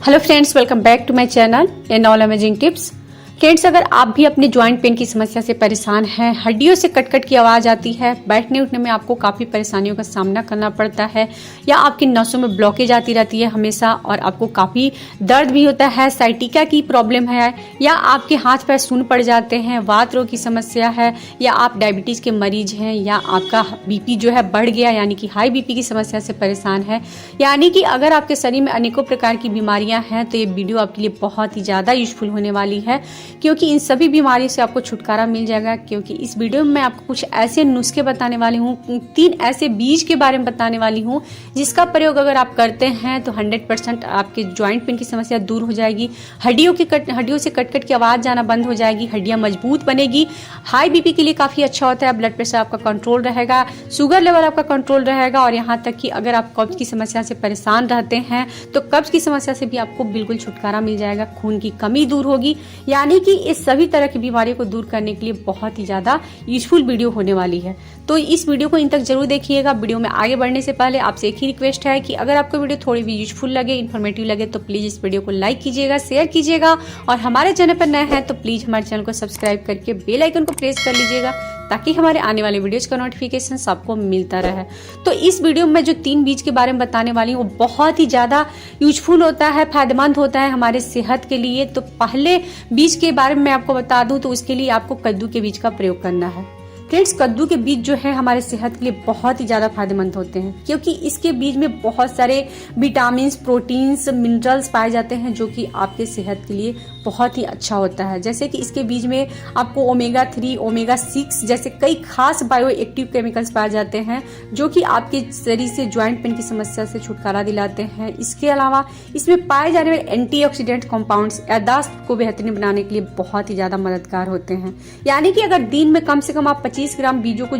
Hello friends, welcome back to my channel and all amazing tips. Friends, अगर आप भी अपने जॉइंट पेन की समस्या से परेशान हैं, हड्डियों से कट की आवाज़ आती है, बैठने उठने में आपको काफ़ी परेशानियों का सामना करना पड़ता है, या आपकी नसों में ब्लॉकेज आती रहती है हमेशा और आपको काफ़ी दर्द भी होता है, साइटिका की प्रॉब्लम है, या आपके हाथ पैर सुन्न पड़ जाते हैं, वात रोग की समस्या है, या आप डायबिटीज़ के मरीज हैं, या आपका बीपी जो है बढ़ गया यानी कि हाई बीपी की समस्या से परेशान है, यानी कि अगर आपके शरीर में अनेकों प्रकार की बीमारियां हैं तो ये वीडियो आपके लिए बहुत ही ज़्यादा यूजफुल होने वाली है, क्योंकि इन सभी बीमारियों से आपको छुटकारा मिल जाएगा। क्योंकि इस वीडियो में मैं आपको कुछ ऐसे नुस्खे बताने वाली हूँ, 3 ऐसे बीज के बारे में बताने वाली हूँ जिसका प्रयोग अगर आप करते हैं तो 100% आपके जॉइंट पेन की समस्या दूर हो जाएगी। हड्डियों से कट की आवाज़ जाना बंद हो जाएगी, हड्डियाँ मजबूत बनेगी। हाई बीपी के लिए काफ़ी अच्छा होता है, ब्लड प्रेशर आपका कंट्रोल रहेगा, शुगर लेवल आपका कंट्रोल रहेगा, और यहाँ तक कि अगर आप कब्ज की समस्या से परेशान रहते हैं तो कब्ज की समस्या से भी आपको बिल्कुल छुटकारा मिल जाएगा। खून की कमी दूर होगी, यानी कि इस सभी तरह की बीमारियों को दूर करने के लिए बहुत ही ज़्यादा यूजफुल वीडियो होने वाली है। तो इस वीडियो को इन तक जरूर देखिएगा। वीडियो में आगे बढ़ने से पहले आपसे एक ही रिक्वेस्ट है कि अगर आपको वीडियो थोड़ी भी यूजफुल लगे, इन्फॉर्मेटिव लगे, तो प्लीज़ इस वीडियो को लाइक कीजिएगा, शेयर कीजिएगा, और हमारे चैनल पर नए हैं तो प्लीज़ हमारे चैनल को सब्सक्राइब करके बेल आइकन को प्रेस कर लीजिएगा ताकि हमारे आने वाले वीडियोज का नोटिफिकेशन आपको मिलता रहे। तो इस वीडियो में जो 3 बीज के बारे में बताने वाली हूँ वो बहुत ही ज़्यादा यूजफुल होता है, फायदेमंद होता है हमारे सेहत के लिए। तो पहले बीज के बारे में मैं आपको बता दूं तो उसके लिए आपको कद्दू के बीज का प्रयोग करना है। फ्रेंड्स, कद्दू के बीज जो है हमारे सेहत के लिए बहुत ही ज़्यादा फायदेमंद होते हैं, क्योंकि इसके बीज में बहुत सारे विटामिन्स, प्रोटीन्स, मिनरल्स पाए जाते हैं जो कि आपके सेहत के लिए बहुत ही अच्छा होता है। जैसे कि इसके बीज में आपको ओमेगा 3, ओमेगा 6 जैसे कई खास बायो एक्टिव केमिकल्स पाए जाते हैं जो कि आपके शरीर से जॉइंट पेन की समस्या से छुटकारा दिलाते हैं। इसके अलावा इसमें पाए जाने वाले एंटीऑक्सीडेंट कंपाउंड्स याददाश्त को बेहतरीन बनाने के लिए बहुत ही ज़्यादा मददगार होते हैं। यानी कि अगर दिन में कम से कम आप 25 ग्राम बीजों को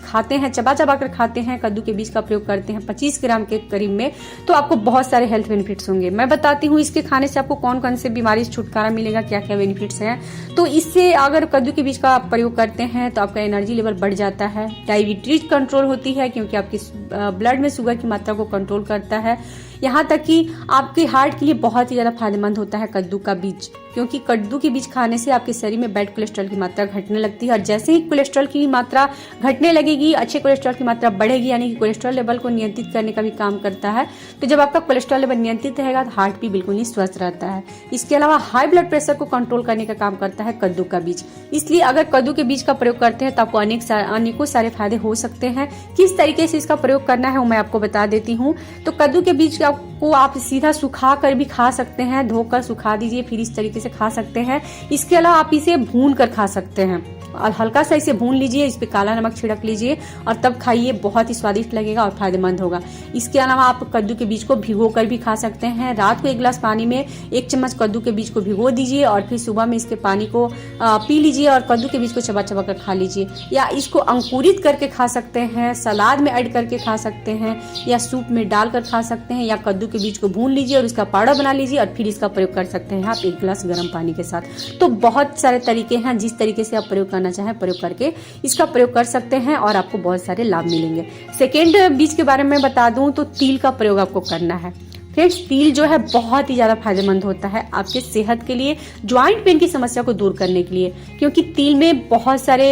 खाते हैं, चबा कर खाते हैं, कद्दू के बीज का प्रयोग करते हैं 25 ग्राम के करीब में, तो आपको बहुत सारे हेल्थ बेनिफिट्स होंगे। मैं बताती हूँ इसके खाने से आपको कौन कौन से बीमारी से छुटकारा मिलेगा, क्या क्या बेनिफिट्स हैं। तो इससे अगर कद्दू के बीज का प्रयोग करते हैं तो आपका एनर्जी लेवल बढ़ जाता है, डायबिटीज कंट्रोल होती है क्योंकि आपकी ब्लड में शुगर की मात्रा को कंट्रोल करता है, यहाँ तक कि आपके हार्ट के लिए बहुत ही ज़्यादा फायदेमंद होता है कद्दू का बीज, क्योंकि कद्दू के बीज खाने से आपके शरीर में बैड कोलेस्ट्रॉल की मात्रा घटने लगती है, और जैसे ही कोलेस्ट्रॉल की मात्रा घटने लगेगी अच्छे कोलेस्ट्रॉल की मात्रा बढ़ेगी, यानी कि कोलेस्ट्रॉल लेवल को नियंत्रित करने का भी काम करता है। तो जब आपका कोलेस्ट्रॉल लेवल नियंत्रित रहेगा तो हार्ट भी बिल्कुल ही स्वस्थ रहता है। इसके अलावा हाई ब्लड प्रेशर को कंट्रोल करने का काम करता है कद्दू का बीज। इसलिए अगर कद्दू के बीज का प्रयोग करते हैं तो आपको अनेकों सारे फायदे हो सकते हैं। किस तरीके से इसका प्रयोग करना है वो मैं आपको बता देती हूँ। तो कद्दू के बीज को आप सीधा सुखा कर भी खा सकते हैं, धोकर सुखा दीजिए, फिर इस तरीके से खा सकते हैं। इसके अलावा आप इसे भून कर खा सकते हैं, और हल्का सा इसे भून लीजिए, इस पे काला नमक छिड़क लीजिए और तब खाइए, बहुत ही स्वादिष्ट लगेगा और फायदेमंद होगा। इसके अलावा आप कद्दू के बीज को भिगो कर भी खा सकते हैं। रात को 1 गिलास पानी में 1 चम्मच कद्दू के बीज को भिगो दीजिए और फिर सुबह में इसके पानी को पी लीजिए और कद्दू के बीज को चबा कर खा लीजिए, या इसको अंकुरित करके खा सकते हैं, सलाद में ऐड करके खा सकते हैं, या सूप में डालकर खा सकते हैं, या कद्दू के बीज को भून लीजिए और उसका पाउडर बना लीजिए और फिर इसका प्रयोग कर सकते हैं आप 1 गिलास गर्म पानी के साथ। तो बहुत सारे तरीके हैं, जिस तरीके से आप प्रयोग करना चाहें प्रयोग करके इसका प्रयोग कर सकते हैं और आपको बहुत सारे लाभ मिलेंगे। सेकेंड बीज के बारे में बता दूं तो तिल का प्रयोग आपको करना है। फ्रेंड्स, तिल जो है बहुत ही ज़्यादा फायदेमंद होता है आपके सेहत के लिए, ज्वाइंट पेन की समस्या को दूर करने के लिए, क्योंकि तिल में बहुत सारे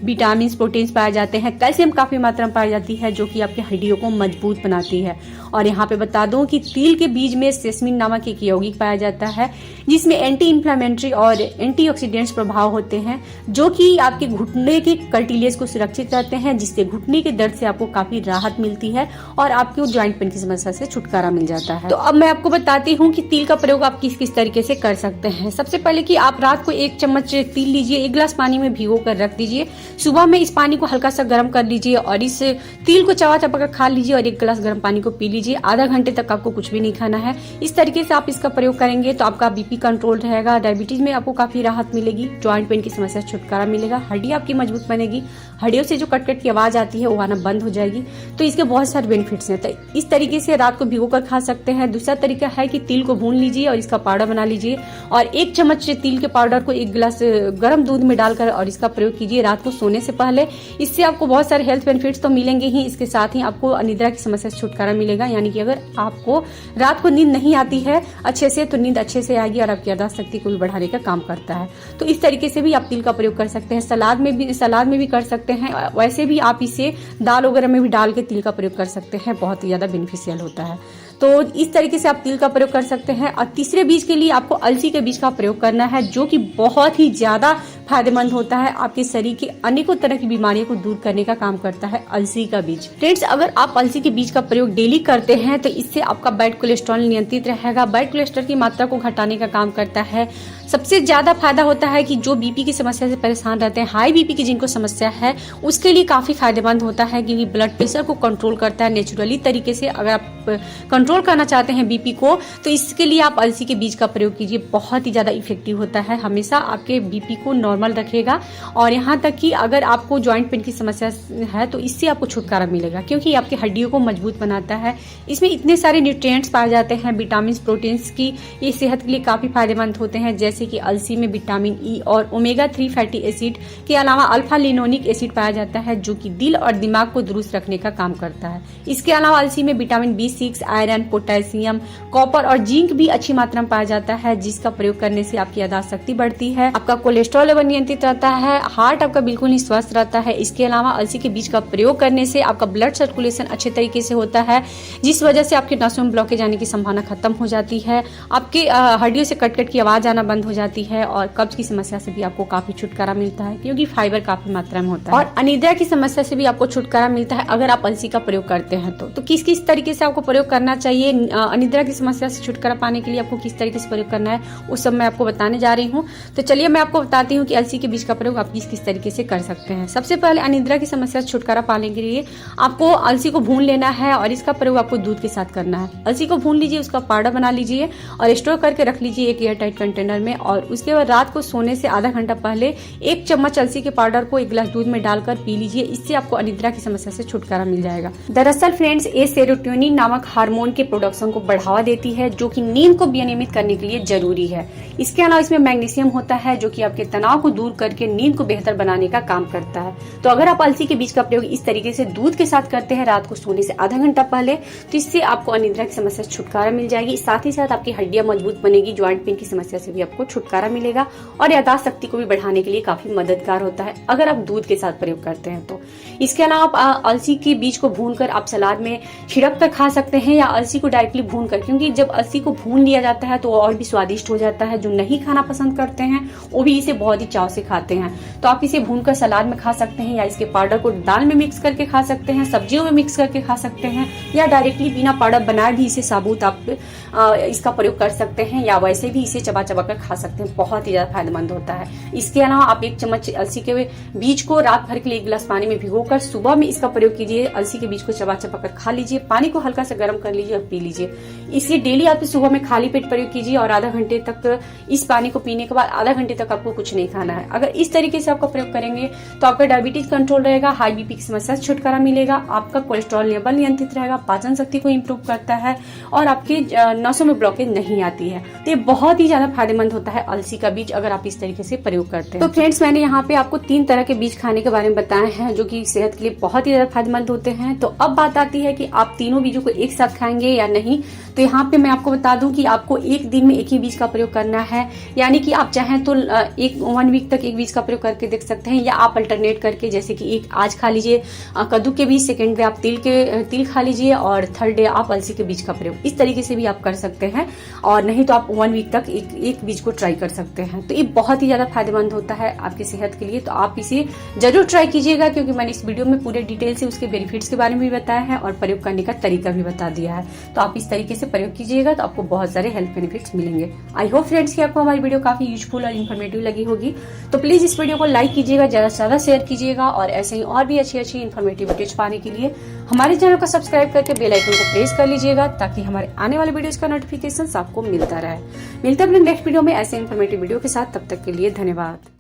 विटामिन, प्रोटीन्स पाए जाते हैं, कैल्शियम काफ़ी मात्रा में पाई जाती है जो कि आपकी हड्डियों को मजबूत बनाती है। और यहाँ पे बता दूं कि तिल के बीज में सेसमिन नामक एक यौगिक पाया जाता है जिसमें एंटी इन्फ्लेमेटरी और एंटीऑक्सीडेंट्स प्रभाव होते हैं जो कि आपके घुटने के कार्टिलेज को सुरक्षित रखते हैं, जिससे घुटने के दर्द से आपको काफ़ी राहत मिलती है और आपको ज्वाइंट पेन की समस्या से छुटकारा मिल जाता है। तो अब मैं आपको बताती हूँ कि तिल का प्रयोग आप किस किस तरीके से कर सकते हैं। सबसे पहले कि आप रात को 1 चम्मच तिल लीजिए, 1 गिलास पानी में भिगो कर रख दीजिए, सुबह में इस पानी को हल्का सा गर्म कर लीजिए और इस तिल को चबा कर खा लीजिए और 1 गिलास गर्म पानी को पी लीजिए। आधा घंटे तक आपको कुछ भी नहीं खाना है। इस तरीके से आप इसका प्रयोग करेंगे तो आपका बीपी कंट्रोल रहेगा, डायबिटीज में आपको काफी राहत मिलेगी, जॉइंट पेन की समस्या से छुटकारा मिलेगा, हड्डी आपकी मजबूत बनेगी, हड्डियों से जो कट की आवाज आती है वो आना बंद हो जाएगी। तो इसके बहुत सारे बेनिफिट्स हैं। तो इस तरीके से रात को भिगो कर खा खा सकते हैं। दूसरा तरीका है कि तिल को भून लीजिए और इसका पाउडर बना लीजिए और 1 चम्मच तिल के पाउडर को 1 गिलास गर्म दूध में डालकर और इसका प्रयोग कीजिए रात को सोने से पहले। इससे आपको बहुत सारे हेल्थ बेनिफिट्स तो मिलेंगे ही, इसके साथ ही आपको अनिद्रा की समस्या से छुटकारा मिलेगा। यानी कि अगर आपको रात को नींद नहीं आती है अच्छे से, तो नींद अच्छे से आएगी और आपकी याददाश्त शक्ति को भी बढ़ाने का काम करता है। तो इस तरीके से भी आप तिल का प्रयोग कर सकते हैं। सलाद में भी कर सकते हैं। वैसे भी आप इसे दाल वगैरह में भी डाल के तिल का प्रयोग कर सकते हैं, बहुत ही ज्यादा बेनिफिशियल होता है। तो इस तरीके से आप तिल का प्रयोग कर सकते हैं। और तीसरे बीज के लिए आपको अलसी के बीज का प्रयोग करना है, जो कि बहुत ही ज्यादा फायदेमंद होता है। आपके शरीर की अनेकों तरह की बीमारियों को दूर करने का काम करता है अलसी का बीज। फ्रेंड्स, अगर आप अलसी के बीज का प्रयोग डेली करते हैं तो इससे आपका बैड कोलेस्ट्रॉल नियंत्रित रहेगा। बैड कोलेस्ट्रॉल की मात्रा को घटाने का काम करता है। सबसे ज्यादा फायदा होता है कि जो बीपी की समस्या से परेशान रहते हैं, हाई बीपी की जिनको समस्या है, उसके लिए काफी फायदेमंद होता है, क्योंकि ब्लड प्रेशर को कंट्रोल करता है नेचुरली तरीके से। अगर आप कंट्रोल करना चाहते हैं बीपी को, तो इसके लिए आप अलसी के बीज का प्रयोग कीजिए, बहुत ही ज्यादा इफेक्टिव होता है। हमेशा आपके बीपी को नॉर्मल रखेगा। और यहाँ तक कि अगर आपको जॉइंट पेन की समस्या है तो इससे आपको छुटकारा मिलेगा, क्योंकि आपकी हड्डियों को मजबूत बनाता है। इसमें इतने सारे न्यूट्रिएंट्स पाए जाते हैं, विटामिन, प्रोटीन्स की, ये सेहत के लिए काफी फायदेमंद होते हैं। जैसे कि अलसी में विटामिन ई और ओमेगा 3 फैटी एसिड के अलावा अल्फा लिनोनिक एसिड पाया जाता है, जो कि दिल और दिमाग को दुरुस्त रखने का काम करता है। इसके अलावा अलसी में vitamin B6, iron, potassium, copper और जिंक भी अच्छी मात्रा में पाया जाता है, जिसका प्रयोग करने से आपकी याददाश्त शक्ति बढ़ती है, आपका कोलेस्ट्रॉल लेवल नियंत्रित रहता है, हार्ट आपका बिल्कुल ही स्वस्थ रहता है। इसके अलावा अलसी के बीज का प्रयोग करने से आपका ब्लड सर्कुलेशन अच्छे तरीके से होता है, जिस वजह से आपके नसों में ब्लॉकेज आने की संभावना खत्म हो जाती है। आपके हड्डियों से कट की आवाज आना बंद हो जाती है और कब्ज की समस्या से भी आपको काफी छुटकारा मिलता है, क्योंकि फाइबर काफी मात्रा में होता है। और अनिद्रा की समस्या से भी आपको छुटकारा मिलता है अगर आप अलसी का प्रयोग करते हैं तो किस किस तरीके से आपको प्रयोग करना चाहिए, अनिद्रा की समस्या से छुटकारा पाने के लिए आपको किस तरीके से प्रयोग करना है, उस सब मैं आपको बताने जा रही हूँ। तो चलिए मैं आपको बताती हूँ कि अलसी के बीज का प्रयोग आप किस किस तरीके से कर सकते हैं। सबसे पहले अनिद्रा की समस्या से छुटकारा पाने के लिए आपको अलसी को भून लेना है और इसका प्रयोग आपको दूध के साथ करना है। अलसी को भून लीजिए, उसका पाउडर बना लीजिए और स्टोर करके रख लीजिए एक एयर टाइट कंटेनर में। और उसके बाद रात को सोने से आधा घंटा पहले 1 चम्मच अलसी के पाउडर को 1 गिलास दूध में डालकर पी लीजिए। इससे आपको अनिद्रा की समस्या से छुटकारा मिल जाएगा। दरअसल फ्रेंड्स, ये सेरोटोनिन नामक हार्मोन के प्रोडक्शन को बढ़ावा देती है, जो कि नींद को विनियमित करने के लिए जरूरी है। इसके अलावा इसमें मैग्नीशियम होता है, जो कि आपके तनाव को दूर करके नींद को बेहतर बनाने का काम करता है। तो अगर आप अलसी के बीज का प्रयोग इस तरीके से दूध के साथ करते हैं रात को सोने से आधा घंटा पहले, तो इससे आपको अनिद्रा की समस्या से छुटकारा मिल जाएगी। साथ ही साथ आपकी हड्डियां मजबूत बनेगी, ज्वाइंट पेन की समस्या से भी आपको छुटकारा मिलेगा और याददाश्त शक्ति को भी बढ़ाने के लिए काफी मददगार होता है अगर आप दूध के साथ प्रयोग करते हैं तो। इसके अलावा आप अलसी के बीज को भूनकर आप सलाद में छिड़क कर खा सकते हैं, या अलसी को डायरेक्टली भूनकर, क्योंकि जब अलसी को भून लिया जाता है तो और भी स्वादिष्ट हो जाता है। जो नहीं खाना पसंद करते हैं वो भी इसे बहुत ही चाव से खाते हैं। तो आप इसे भूनकर सलाद में खा सकते हैं, या इसके पाउडर को दाल में मिक्स करके खा सकते हैं, सब्जियों में मिक्स करके खा सकते हैं, या डायरेक्टली बिना पाउडर बनाए भी इसे साबुत आप इसका प्रयोग कर सकते हैं, या वैसे भी इसे चबा चबा कर खा सकते हैं। बहुत ही ज्यादा फायदेमंद होता है। इसके अलावा आप 1 चम्मच अलसी के बीज को रात भर के लिए 1 गिलास पानी में भिगोकर सुबह में इसका प्रयोग कीजिए। अलसी के बीज को चबा चबा कर खा लीजिए, पानी को हल्का सा गर्म कर लीजिए और पी लीजिए। इसे डेली आप सुबह में खाली पेट प्रयोग कीजिए और आधा घंटे तक इस पानी को पीने के बाद आधा घंटे तक आपको कुछ नहीं खाना है। अगर इस तरीके से आपका प्रयोग करेंगे तो आपका डायबिटीज कंट्रोल रहेगा, हाई बीपी की समस्या से छुटकारा मिलेगा, आपका कोलेस्ट्रॉल लेवल नियंत्रित रहेगा, पाचन शक्ति को इम्प्रूव करता है और आपके नसों में ब्लॉकेज नहीं आती है। तो ये बहुत ही ज्यादा फायदेमंद होता है अलसी का बीज, अगर आप इस तरीके से प्रयोग करते हैं। तो फ्रेंड्स, मैंने यहाँ पे आपको 3 तरह के बीज खाने के बारे में बताए हैं, जो कि सेहत के लिए बहुत ही ज्यादा फायदेमंद होते हैं। तो अब बात आती है कि आप तीनों बीजों को एक साथ खाएंगे या नहीं। तो यहाँ पे मैं आपको बता दूं कि आपको एक दिन में एक ही बीज का प्रयोग करना है, यानी कि आप चाहें तो 1 वीक तक एक बीज का प्रयोग करके देख सकते हैं, या आप अल्टरनेट करके, जैसे कि एक आज खा लीजिए कद्दू के बीज, सेकेंड डे आप तिल खा लीजिए और थर्ड डे आप अलसी के बीज का प्रयोग, इस तरीके से भी आप कर सकते हैं। और नहीं तो आप 1 वीक तक एक बीज को ट्राई कर सकते हैं। तो ये बहुत ही ज्यादा फायदेमंद होता है आपकी सेहत के लिए। तो आप इसे जरूर ट्राई कीजिएगा, क्योंकि मैंने इस वीडियो में पूरे डिटेल से उसके बेनिफिट्स के बारे में भी बताया है और प्रयोग करने का तरीका भी बता दिया है। तो आप इस तरीके से प्रयोग कीजिएगा तो आपको बहुत सारे हेल्थ बेनिफिट्स मिलेंगे। आई होप फ्रेंड्स कि आपको हमारी वीडियो काफी यूजफुल और इन्फॉर्मेटिव लगी होगी। तो प्लीज इस वीडियो को लाइक कीजिएगा, ज्यादा से ज्यादा शेयर कीजिएगा और ऐसे ही और भी अच्छी अच्छी इन्फॉर्मेटिव वीडियोज पाने के लिए हमारे चैनल को सब्सक्राइब करके बेल आइकन को प्रेस कर लीजिएगा, ताकि हमारे आने वाले वीडियोज का नोटिफिकेशन आपको मिलता रहे। मिलते हैं अपने नेक्स्ट वीडियो में ऐसे इन्फॉर्मेटिव वीडियो के साथ। तब तक के लिए धन्यवाद।